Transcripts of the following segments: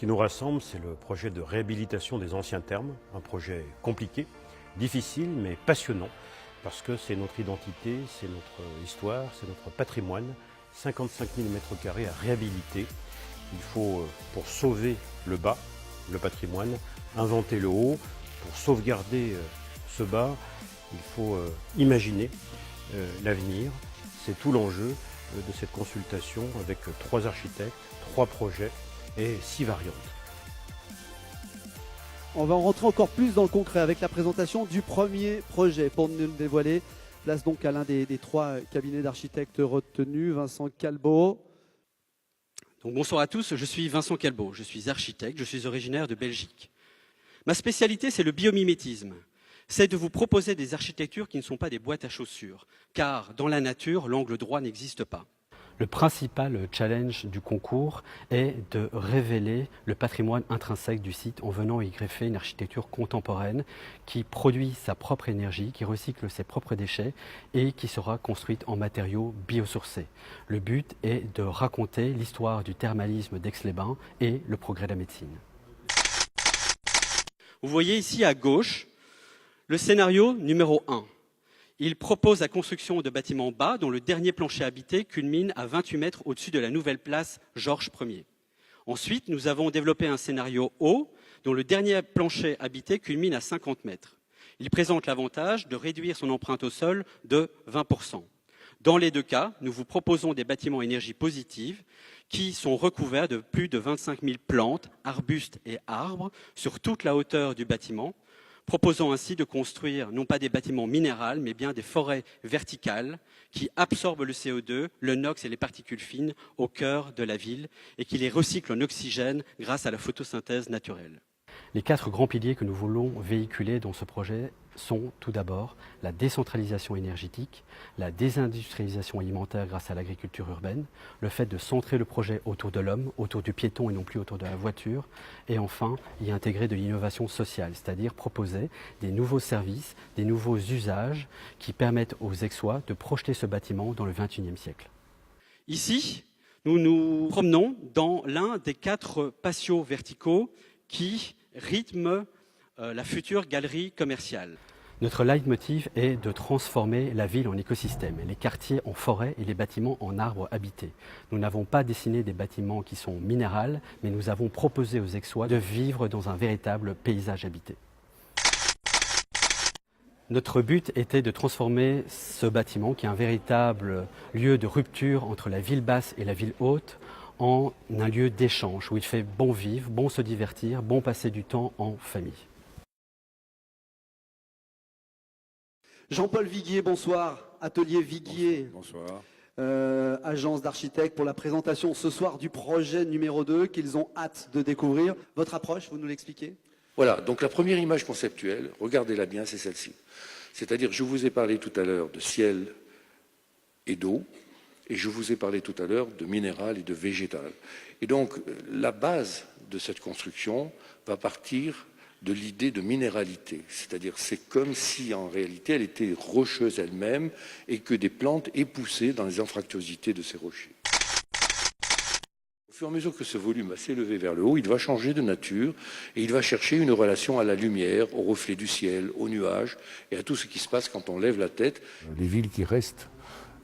qui nous rassemble, c'est le projet de réhabilitation des anciens thermes, un projet compliqué, difficile mais passionnant, parce que c'est notre identité, c'est notre histoire, c'est notre patrimoine. 55 000 m² à réhabiliter. Il faut, pour sauver le bas, le patrimoine, inventer le haut. Pour sauvegarder ce bas, il faut imaginer l'avenir. C'est tout l'enjeu de cette consultation avec 3 architectes, 3 projets et 6 variantes. On va en rentrer encore plus dans le concret avec la présentation du premier projet. Pour nous le dévoiler, place donc à l'un des 3 cabinets d'architectes retenus, Vincent Calbeau. Donc, bonsoir à tous, je suis Vincent Calbeau, je suis architecte, je suis originaire de Belgique. Ma spécialité, c'est le biomimétisme. C'est de vous proposer des architectures qui ne sont pas des boîtes à chaussures, car dans la nature, l'angle droit n'existe pas. Le principal challenge du concours est de révéler le patrimoine intrinsèque du site en venant y greffer une architecture contemporaine qui produit sa propre énergie, qui recycle ses propres déchets et qui sera construite en matériaux biosourcés. Le but est de raconter l'histoire du thermalisme d'Aix-les-Bains et le progrès de la médecine. Vous voyez ici à gauche le scénario numéro 1. Il propose la construction de bâtiments bas dont le dernier plancher habité culmine à 28 mètres au-dessus de la nouvelle place Georges Ier. Ensuite, nous avons développé un scénario haut dont le dernier plancher habité culmine à 50 mètres. Il présente l'avantage de réduire son empreinte au sol de 20%. Dans les 2 cas, nous vous proposons des bâtiments énergie positive qui sont recouverts de plus de 25 000 plantes, arbustes et arbres sur toute la hauteur du bâtiment, proposant ainsi de construire non pas des bâtiments minéraux, mais bien des forêts verticales qui absorbent le CO2, le NOx et les particules fines au cœur de la ville et qui les recyclent en oxygène grâce à la photosynthèse naturelle. Les 4 grands piliers que nous voulons véhiculer dans ce projet sont tout d'abord la décentralisation énergétique, la désindustrialisation alimentaire grâce à l'agriculture urbaine, le fait de centrer le projet autour de l'homme, autour du piéton et non plus autour de la voiture, et enfin y intégrer de l'innovation sociale, c'est-à-dire proposer des nouveaux services, des nouveaux usages qui permettent aux Aixois de projeter ce bâtiment dans le XXIe siècle. Ici, nous nous promenons dans l'un des 4 patios verticaux qui rythment la future galerie commerciale. Notre leitmotiv est de transformer la ville en écosystème, les quartiers en forêt et les bâtiments en arbres habités. Nous n'avons pas dessiné des bâtiments qui sont minéraux, mais nous avons proposé aux Aixois de vivre dans un véritable paysage habité. Notre but était de transformer ce bâtiment, qui est un véritable lieu de rupture entre la ville basse et la ville haute, en un lieu d'échange où il fait bon vivre, bon se divertir, bon passer du temps en famille. Jean-Paul Viguier, bonsoir. Atelier Viguier. Bonsoir. Agence d'architectes pour la présentation ce soir du projet numéro 2 qu'ils ont hâte de découvrir. Votre approche, vous nous l'expliquez ? Voilà, donc la première image conceptuelle, regardez-la bien, c'est celle-ci. C'est-à-dire, je vous ai parlé tout à l'heure de ciel et d'eau, et je vous ai parlé tout à l'heure de minéral et de végétal. Et donc, la base de cette construction va partir de l'idée de minéralité. C'est-à-dire, c'est comme si, en réalité, elle était rocheuse elle-même et que des plantes époussaient dans les anfractuosités de ces rochers. Au fur et à mesure que ce volume va s'élever vers le haut, il va changer de nature et il va chercher une relation à la lumière, au reflet du ciel, aux nuages et à tout ce qui se passe quand on lève la tête. Les villes qui restent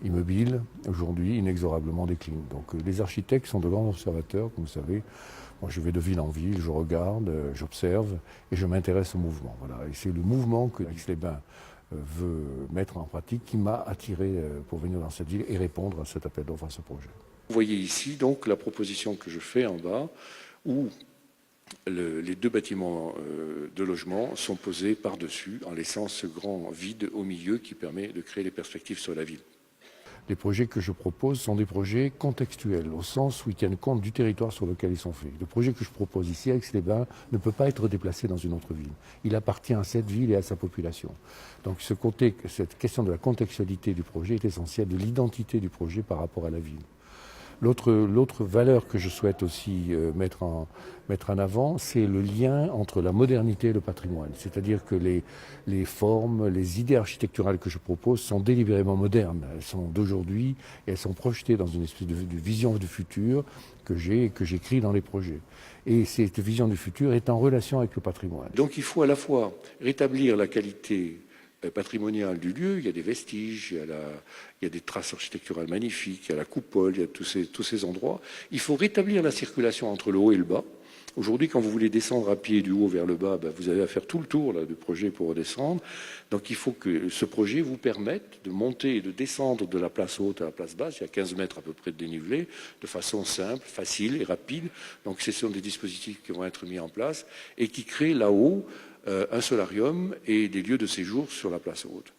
immobiles, aujourd'hui, inexorablement déclinent. Donc les architectes sont de grands observateurs, comme vous savez. Moi, je vais de ville en ville, je regarde, j'observe et je m'intéresse au mouvement. Voilà. Et c'est le mouvement que Aix-les-Bains veut mettre en pratique qui m'a attiré pour venir dans cette ville et répondre à cet appel d'offres, à ce projet. Vous voyez ici donc la proposition que je fais en bas où les 2 bâtiments de logement sont posés par-dessus en laissant ce grand vide au milieu qui permet de créer les perspectives sur la ville. Les projets que je propose sont des projets contextuels, au sens où ils tiennent compte du territoire sur lequel ils sont faits. Le projet que je propose ici, à Aix-les-Bains, ne peut pas être déplacé dans une autre ville. Il appartient à cette ville et à sa population. Donc cette question de la contextualité du projet est essentielle, de l'identité du projet par rapport à la ville. L'autre valeur que je souhaite aussi mettre en avant, c'est le lien entre la modernité et le patrimoine. C'est-à-dire que les formes, les idées architecturales que je propose sont délibérément modernes. Elles sont d'aujourd'hui et elles sont projetées dans une espèce de vision du futur que j'écris dans les projets. Et cette vision du futur est en relation avec le patrimoine. Donc il faut à la fois rétablir la qualité patrimoniale du lieu, il y a des vestiges, il y a des traces architecturales magnifiques, il y a la coupole, il y a tous ces endroits. Il faut rétablir la circulation entre le haut et le bas. Aujourd'hui, quand vous voulez descendre à pied du haut vers le bas, vous avez à faire tout le tour là, du projet pour redescendre. Donc il faut que ce projet vous permette de monter et de descendre de la place haute à la place basse, il y a 15 mètres à peu près de dénivelé, de façon simple, facile et rapide. Donc ce sont des dispositifs qui vont être mis en place et qui créent là-haut un solarium et des lieux de séjour sur la place haute.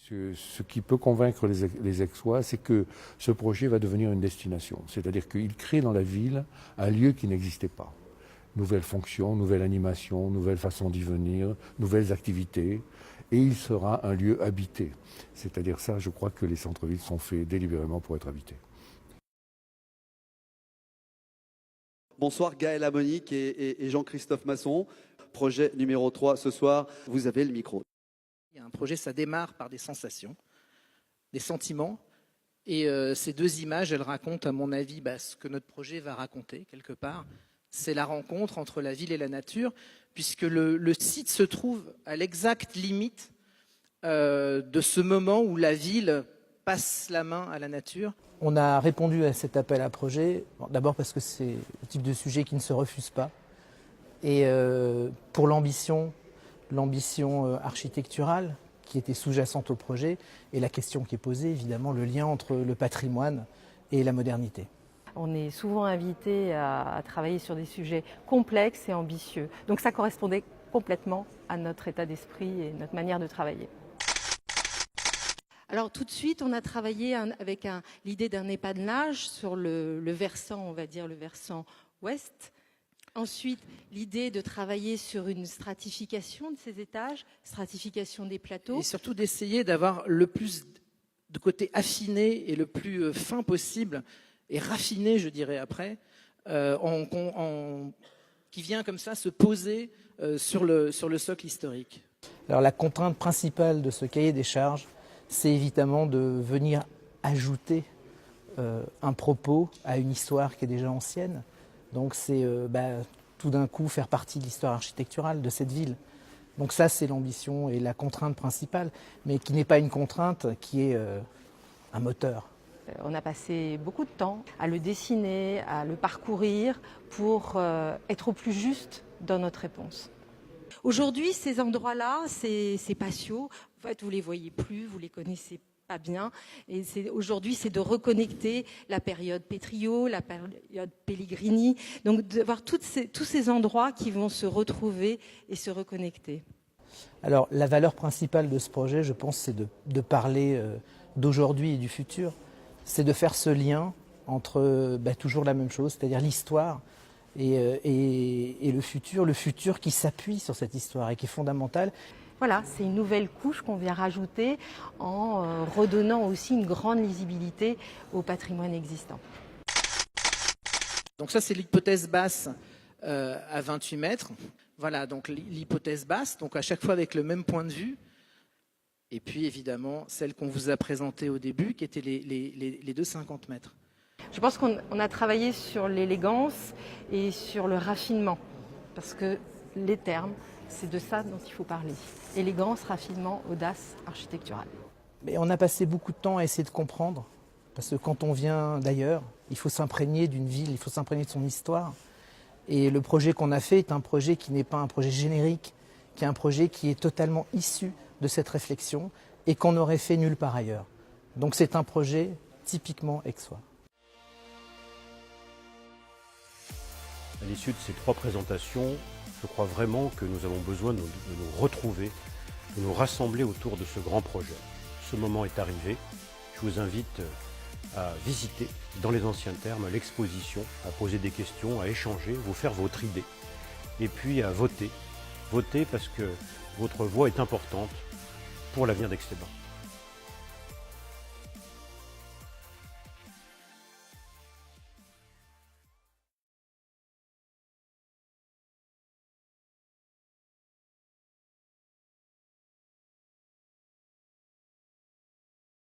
Ce qui peut convaincre les Aixois, c'est que ce projet va devenir une destination. C'est-à-dire qu'il crée dans la ville un lieu qui n'existait pas. Nouvelles fonctions, nouvelles animations, nouvelles façons d'y venir, nouvelles activités. Et il sera un lieu habité. C'est-à-dire ça, je crois que les centres-villes sont faits délibérément pour être habités. Bonsoir Gaël Amonique et Jean-Christophe Masson. Projet numéro 3 ce soir, vous avez le micro. Un projet, ça démarre par des sensations, des sentiments. Et ces deux images, elles racontent, à mon avis, ce que notre projet va raconter, quelque part. C'est la rencontre entre la ville et la nature, puisque le site se trouve à l'exacte limite de ce moment où la ville passe la main à la nature. On a répondu à cet appel à projet, d'abord parce que c'est le type de sujet qui ne se refuse pas. Et pour l'ambition architecturale qui était sous-jacente au projet, et la question qui est posée, évidemment, le lien entre le patrimoine et la modernité. On est souvent invité à travailler sur des sujets complexes et ambitieux. Donc ça correspondait complètement à notre état d'esprit et notre manière de travailler. Alors tout de suite, on a travaillé avec l'idée d'un épanelage sur le versant, on va dire le versant ouest. Ensuite, l'idée de travailler sur une stratification de ces étages, stratification des plateaux. Et surtout d'essayer d'avoir le plus de côté affiné et le plus fin possible, et raffiné, je dirais après, qui vient comme ça se poser sur le socle historique. Alors la contrainte principale de ce cahier des charges, c'est évidemment de venir ajouter un propos à une histoire qui est déjà ancienne. Donc c'est tout d'un coup faire partie de l'histoire architecturale de cette ville. Donc ça, c'est l'ambition et la contrainte principale, mais qui n'est pas une contrainte, qui est un moteur. On a passé beaucoup de temps à le dessiner, à le parcourir pour être au plus juste dans notre réponse. Aujourd'hui, ces endroits-là, ces patios, en fait, vous les voyez plus, vous les connaissez pas bien. Et aujourd'hui, c'est de reconnecter la période Pétriot, la période Pellegrini, donc d'avoir tous ces endroits qui vont se retrouver et se reconnecter. Alors, la valeur principale de ce projet, je pense, c'est de parler d'aujourd'hui et du futur. C'est de faire ce lien entre toujours la même chose, c'est-à-dire l'histoire et le futur qui s'appuie sur cette histoire et qui est fondamental. Voilà, c'est une nouvelle couche qu'on vient rajouter en redonnant aussi une grande lisibilité au patrimoine existant. Donc ça, c'est l'hypothèse basse à 28 mètres. Voilà, donc l'hypothèse basse, donc à chaque fois avec le même point de vue. Et puis évidemment, celle qu'on vous a présentée au début, qui était les deux 50 mètres. Je pense qu'on a travaillé sur l'élégance et sur le raffinement, parce que les termes, c'est de ça dont il faut parler. Élégance, raffinement, audace architecturale. Mais on a passé beaucoup de temps à essayer de comprendre, parce que quand on vient d'ailleurs, il faut s'imprégner d'une ville, il faut s'imprégner de son histoire. Et le projet qu'on a fait est un projet qui n'est pas un projet générique, qui est un projet qui est totalement issu de cette réflexion et qu'on n'aurait fait nulle part ailleurs. Donc c'est un projet typiquement aixois. À l'issue de ces 3 présentations, je crois vraiment que nous avons besoin de nous retrouver, de nous rassembler autour de ce grand projet. Ce moment est arrivé. Je vous invite à visiter dans les anciens termes l'exposition, à poser des questions, à échanger, vous faire votre idée et puis à voter. Voter parce que votre voix est importante pour l'avenir d'Aix-les-Bains.